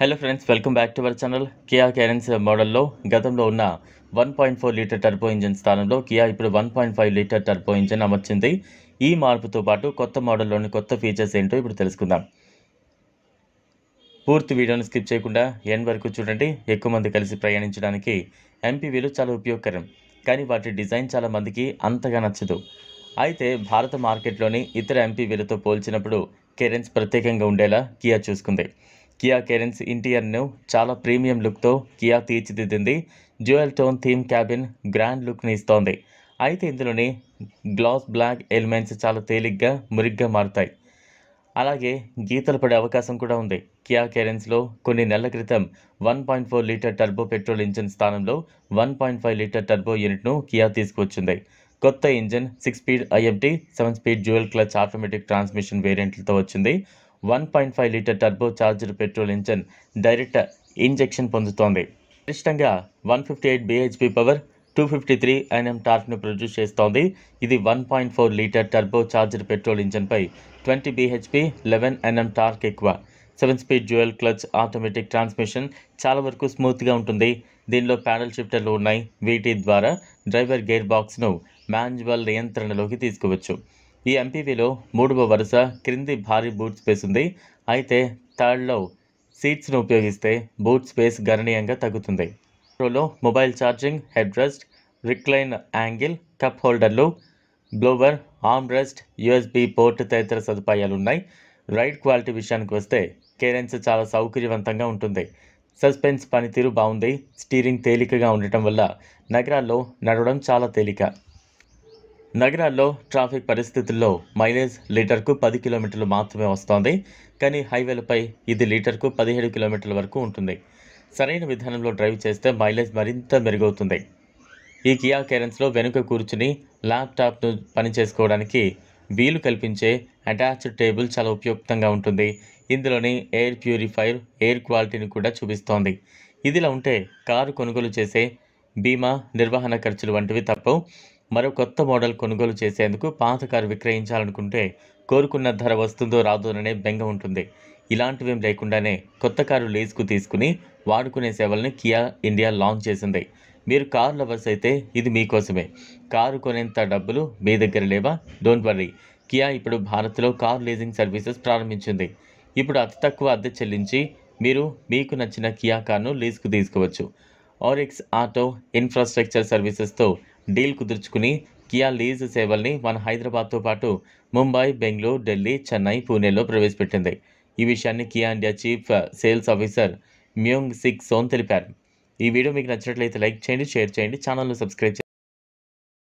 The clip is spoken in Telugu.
Hello friends, welcome back to our channel. Kia Carens మోడల్లో గతంలో ఉన్న 1.4 లీటర్ టర్బో ఇంజిన్ స్థానంలో కియా ఇప్పుడు 1.5 లీటర్ టర్బో ఇంజిన్ అమర్చింది. ఈ మార్పుతో పాటు కొత్త మోడల్లోని కొత్త ఫీచర్స్ ఏంటో ఇప్పుడు తెలుసుకుందాం. పూర్తి వీడియోని స్కిప్ చేయకుండా ఎండ్ వరకు చూడండి. ఎక్కువ మంది కలిసి ప్రయాణించడానికి ఎంపీవీలు చాలా ఉపయోగకరం, కానీ వాటి డిజైన్ చాలా మందికి అంతగా నచ్చదు. అయితే భారత మార్కెట్లోని ఇతర ఎంపీవీలతో పోల్చినప్పుడు కెరెన్స్ ప్రత్యేకంగా ఉండేలా కియా చూసుకుంది. కియా కెరెన్స్ ఇంటీరియర్ను చాలా ప్రీమియం లుక్తో కియా తీర్చిదిద్దింది. Dual tone theme cabin grand లుక్ని ఇస్తోంది. అయితే ఇందులోని గ్లాస్ బ్లాక్ ఎలిమెంట్స్ చాలా తేలిగ్గా మురిగ్గా మారుతాయి. అలాగే గీతలు పడే అవకాశం కూడా ఉంది. కియా కెరెన్స్లో కొన్ని నెలల క్రితం 1.4 లీటర్ టర్బో పెట్రోల్ ఇంజిన్ స్థానంలో 1.5 లీటర్ టర్బో యూనిట్ను కియా తీసుకువచ్చింది. కొత్త engine 6 speed IMT, 7 speed dual clutch automatic transmission వేరియంట్లతో వచ్చింది. 1.5 litre turbo charged petrol engine direct injection పొందుతోంది. గరిష్టంగా 158 bhp పవర్, 253 Nm టార్క్ను ప్రొడ్యూస్ చేస్తోంది. ఇది 1.4 లీటర్ టర్బో చార్జ్డ్ పెట్రోల్ ఇంజిన్పై 20 bhp, 11 Nm టార్క్ ఎక్కువ. 7 speed dual clutch automatic transmission చాలా వరకు స్మూత్గా ఉంటుంది. దీనిలో ప్యాడల్ షిఫ్టర్లు ఉన్నాయి. వీటి ద్వారా డ్రైవర్ గేర్ బాక్స్ను మాన్యువల్ నియంత్రణలోకి తీసుకోవచ్చు. ఈ ఎంపీవీలో 3వ వరుస క్రింది భారీ బూట్ స్పేస్ ఉంది. అయితే థర్డ్లో సీట్స్ను ఉపయోగిస్తే బూట్ స్పేస్ గణనీయంగా తగ్గుతుంది. ప్రోలో mobile charging, head rest, recline angle, cup హోల్డర్లు, blower, arm rest, USB port తదితర సదుపాయాలు ఉన్నాయి. రైడ్ క్వాలిటీ విషయానికి వస్తే కెరెన్స్ చాలా సౌకర్యవంతంగా ఉంటుంది. సస్పెన్స్ పనితీరు బాగుంది. స్టీరింగ్ తేలికగా ఉండటం వల్ల నగరాల్లో నడవడం చాలా తేలిక. నగరాల్లో ట్రాఫిక్ పరిస్థితుల్లో మైలేజ్ లీటర్కు 10 కిలోమీటర్లు మాత్రమే వస్తోంది. కానీ హైవేలపై ఇది లీటర్కు 17 కిలోమీటర్ల వరకు ఉంటుంది. సరైన విధానంలో డ్రైవ్ చేస్తే మైలేజ్ మరింత మెరుగవుతుంది. ఈ కియా కెరెన్స్లో వెనుక కూర్చుని ల్యాప్టాప్ను పనిచేసుకోవడానికి వీలు కల్పించే అటాచ్డ్ టేబుల్ చాలా ఉపయుక్తంగా ఉంటుంది. ఇందులోని ఎయిర్ ప్యూరిఫైర్ ఎయిర్ క్వాలిటీని కూడా చూపిస్తోంది. ఇదిలా ఉంటే కారు కొనుగోలు చేసే బీమా, నిర్వహణ ఖర్చులు వంటివి తప్పవు. మరో కొత్త మోడల్ కొనుగోలు చేసేందుకు పాత కారు విక్రయించాలనుకుంటే కోరుకున్న ధర వస్తుందో రాదోననే బెంగ ఉంటుంది. ఇలాంటివేం లేకుండానే కొత్త కారు లీజుకు తీసుకుని వాడుకునే సేవల్ని కియా ఇండియా లాంచ్ చేసింది. మీరు కార్ లవర్స్ అయితే ఇది మీకోసమే. కారు కొనేంత డబ్బులు మీ దగ్గర లేవా? డోంట్ వర్రీ, కియా ఇప్పుడు భారత్లో కార్ లీజింగ్ సర్వీసెస్ ప్రారంభించింది. ఇప్పుడు అతి తక్కువ అద్దె చెల్లించి మీరు మీకు నచ్చిన కియా కార్ను లీజుకు తీసుకోవచ్చు. ఆర్ఎక్స్ ఆటో ఇన్ఫ్రాస్ట్రక్చర్ సర్వీసెస్తో డీల్ కుదుర్చుకుని కియా లీజ్ సేవల్ని మన హైదరాబాద్తో పాటు ముంబై, బెంగళూరు, ఢిల్లీ, చెన్నై, పూణేలో ప్రవేశపెట్టింది. ఈ విషయాన్ని Kia India chief sales officer Myung Sik Sohn తెలిపారు. ఈ వీడియో మీకు నచ్చినట్లయితే లైక్ చేయండి, షేర్ చేయండి, ఛానల్ను సబ్స్క్రైబ్ చేయండి.